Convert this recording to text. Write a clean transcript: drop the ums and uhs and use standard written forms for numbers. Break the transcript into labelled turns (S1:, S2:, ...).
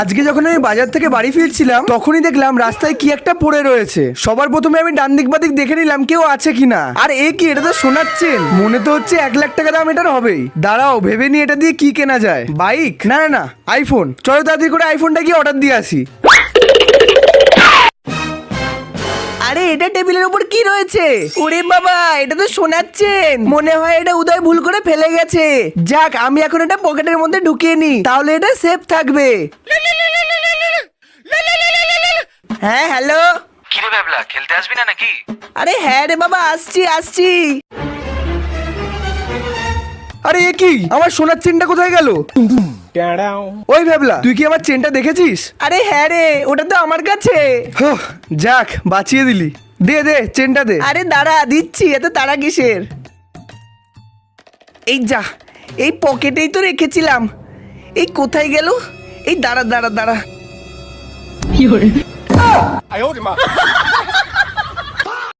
S1: আজকে যখন আমি বাজার থেকে বাড়ি ফিরছিলাম তখনই দেখলাম রাস্তায় কি একটা পড়ে রয়েছে। সবার প্রথমে আমি ডান দিক বাদিক দেখে নিলাম কেউ আছে কিনা। আর এ কি, এটা তো সোনার চেন, মনে তো হচ্ছে 1,00,000 টাকা দাম এটার হবেই। দাঁড়াও ভেবে নি এটা দিয়ে কি কেনা যায়। বাইক? না না না, আইফোন। চলো তাড়াতাড়ি করে আইফোনটা গিয়ে অর্ডার দিয়ে আসি। আরে এটা টেবিলের উপর কি রয়েছে? ওরে বাবা, এটা তো সোনার চেন। মনে হয় এটা উদয় ভুল করে ফেলে গেছে। যাক, আমি এখন এটা পকেটের মধ্যে ঢুকিয়ে নি, তাহলে এটা সেফ থাকবে। হ্যাঁ হ্যালো।
S2: কি রে ব্যাবলা, খেলতে আসবি না নাকি?
S1: আরে হ্যাঁ রে বাবা, আসছি আসছি। আরে এ কি, আমার সোনার চেনটা কোথায় গেল? ওই ভ্যাবলা, তুই কি আমার চেনটা দেখেছিস? আরে হ্যাঁ রে, ওটা তো আমার কাছে। যাক, বাঁচিয়ে দিলি। দে দে চেনটা দে। আরে দাঁড়া, দিচ্ছি, এত তাড়া কিসের? এই যা, এই পকেটেই তো রেখেছিলাম। এই কোথায় গেল? এই দাঁড়া দাঁড়া দাঁড়া।